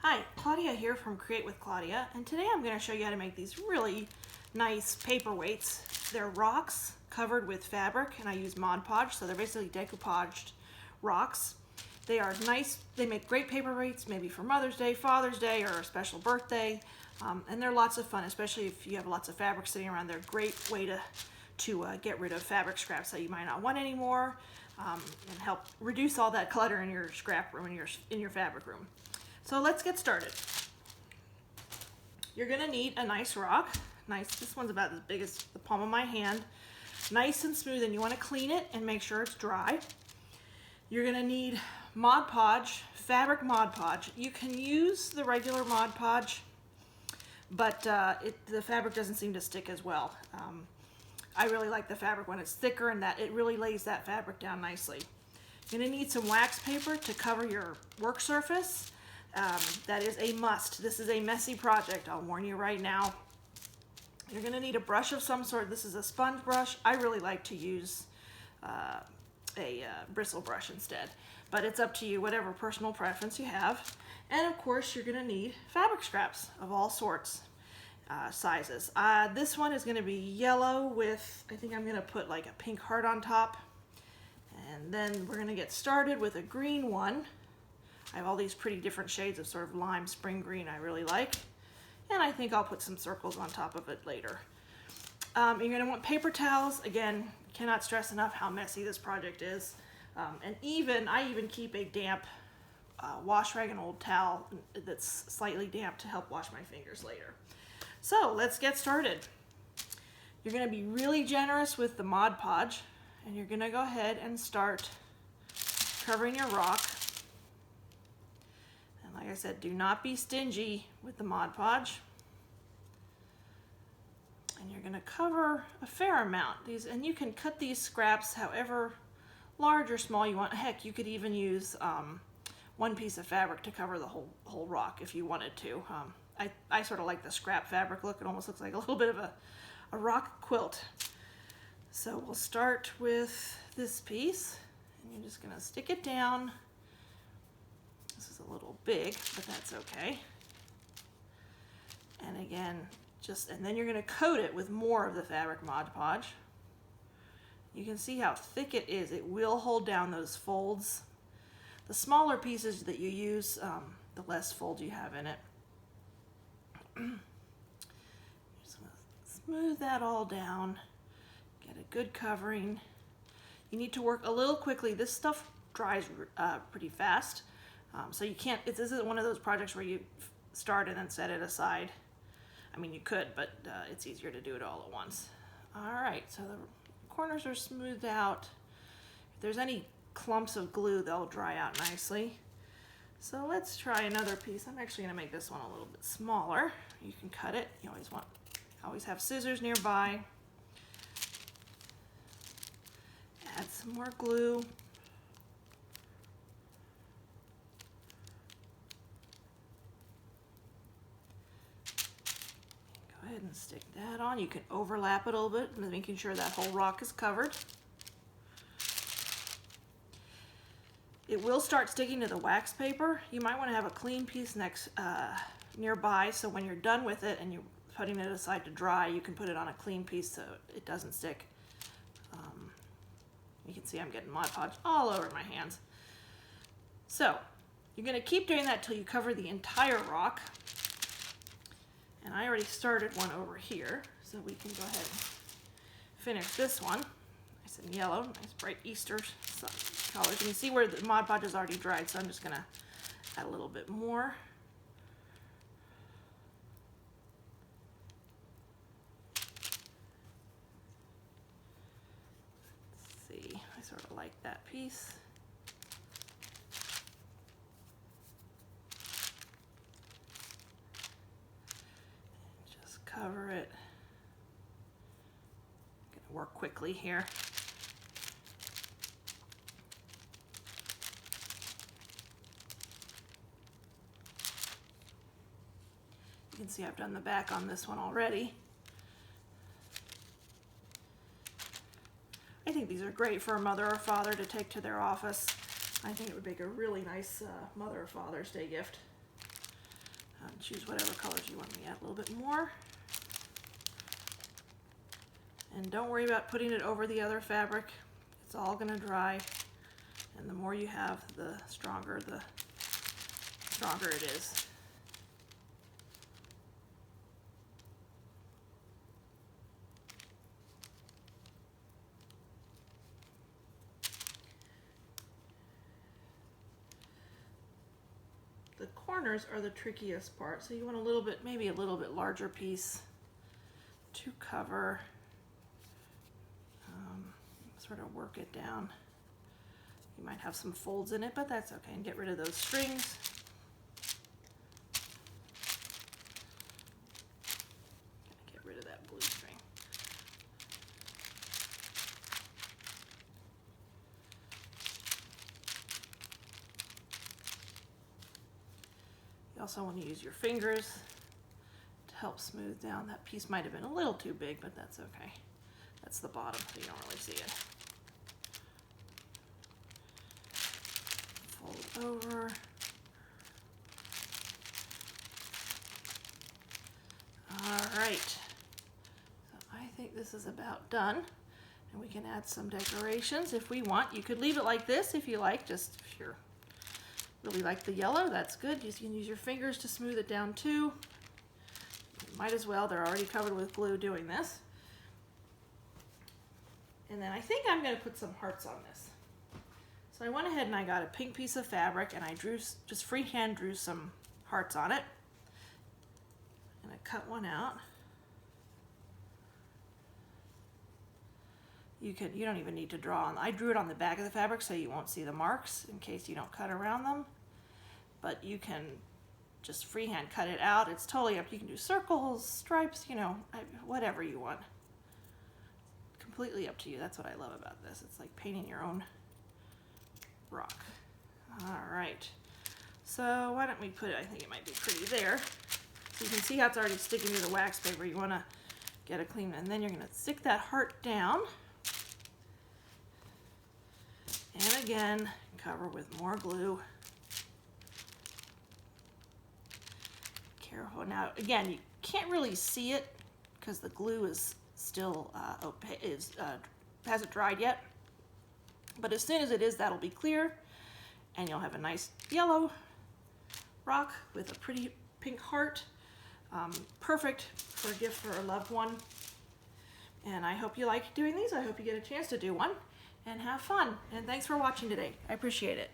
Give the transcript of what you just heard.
Hi, Claudia here from Create with Claudia, and today I'm going to show you how to make these really nice paperweights. They're rocks covered with fabric, and I use ModPodge, so they're basically decoupaged rocks. They are nice, they make great paperweights, maybe for Mother's Day, Father's Day, or a special birthday, and they're lots of fun, especially if you have lots of fabric sitting around. They're a great way to get rid of fabric scraps that you might not want anymore, and help reduce all that clutter in your scrap room, in your fabric room. So let's get started. You're gonna need a nice rock. This one's about as big as the palm of my hand. Nice and smooth, and you wanna clean it and make sure it's dry. You're gonna need ModPodge, fabric ModPodge. You can use the regular ModPodge, but the fabric doesn't seem to stick as well. I really like the fabric when it's thicker and that it really lays that fabric down nicely. You're gonna need some wax paper to cover your work surface. That is a must. This is a messy project, I'll warn you right now. You're going to need a brush of some sort. This is a sponge brush. I really like to use a bristle brush instead, but it's up to you, whatever personal preference you have. And of course, you're going to need fabric scraps of all sorts, sizes. This one is going to be yellow with, I think I'm going to put like a pink heart on top. And then we're going to get started with a green one. I have all these pretty different shades of sort of lime spring green I really like. And I think I'll put some circles on top of it later. You're going to want paper towels. Again, cannot stress enough how messy this project is. And I even keep a damp wash rag, an old towel that's slightly damp to help wash my fingers later. So let's get started. You're going to be really generous with the ModPodge, and you're going to go ahead and start covering your rock. Like I said, do not be stingy with the ModPodge. And you're going to cover a fair amount. And you can cut these scraps however large or small you want. Heck, you could even use one piece of fabric to cover the whole rock if you wanted to. I sort of like the scrap fabric look. It almost looks like a little bit of a rock quilt. So we'll start with this piece, and you're just going to stick it down. This is a little big, but that's okay. And again, and then you're going to coat it with more of the fabric ModPodge. You can see how thick it is. It will hold down those folds. The smaller pieces that you use, the less fold you have in it. Just going to smooth that all down. Get a good covering. You need to work a little quickly. This stuff dries pretty fast. So you can't, this isn't one of those projects where you start and then set it aside. I mean, you could, but it's easier to do it all at once. All right, so the corners are smoothed out. If there's any clumps of glue, they'll dry out nicely. So let's try another piece. I'm actually gonna make this one a little bit smaller. You can cut it. You always have scissors nearby. Add some more glue. Go ahead and stick that on. You can overlap it a little bit, making sure that whole rock is covered. It will start sticking to the wax paper. You might want to have a clean piece nearby, so when you're done with it and you're putting it aside to dry, you can put it on a clean piece so it doesn't stick. You can see I'm getting ModPodge all over my hands. So you're going to keep doing that till you cover the entire rock. And I already started one over here, so we can go ahead and finish this one. Nice and yellow, nice bright Easter colors. You can see where the ModPodge is already dried, so I'm just gonna add a little bit more. Let's see, I sort of like that piece. Cover it. I'm gonna work quickly here. You can see I've done the back on this one already. I think these are great for a mother or father to take to their office. I think it would make a really nice Mother or Father's Day gift. Choose whatever colors you want. Me add a little bit more. And don't worry about putting it over the other fabric. It's all going to dry. And the more you have, the stronger it is. The corners are the trickiest part, so you want a little bit, maybe a little bit larger piece to cover, sort of work it down. You might have some folds in it, but that's okay, and get rid of those strings. Get rid of that blue string. You also want to use your fingers to help smooth down. That piece might have been a little too big, but that's okay. That's the bottom, so you don't really see it. Fold over. All right. So I think this is about done. And we can add some decorations if we want. You could leave it like this if you like, just if you're really like the yellow, that's good. You can use your fingers to smooth it down too. Might as well, they're already covered with glue doing this. And then I think I'm going to put some hearts on this. So I went ahead and I got a pink piece of fabric and I just freehand drew some hearts on it. And I cut one out. You don't even need to draw on. I drew it on the back of the fabric so you won't see the marks in case you don't cut around them. But you can just freehand cut it out. It's totally up. You can do circles, stripes, you know, whatever you want. Completely up to you. That's what I love about this. It's like painting your own rock. All right. So why don't we put it, I think it might be pretty there. So you can see how it's already sticking to the wax paper. You want to get it clean. And then you're going to stick that heart down. And again, cover with more glue. Careful. Now, again, you can't really see it because the glue is still hasn't dried yet. But as soon as it is, that'll be clear, and you'll have a nice yellow rock with a pretty pink heart. Perfect for a gift for a loved one. And I hope you like doing these. I hope you get a chance to do one and have fun. And thanks for watching today. I appreciate it.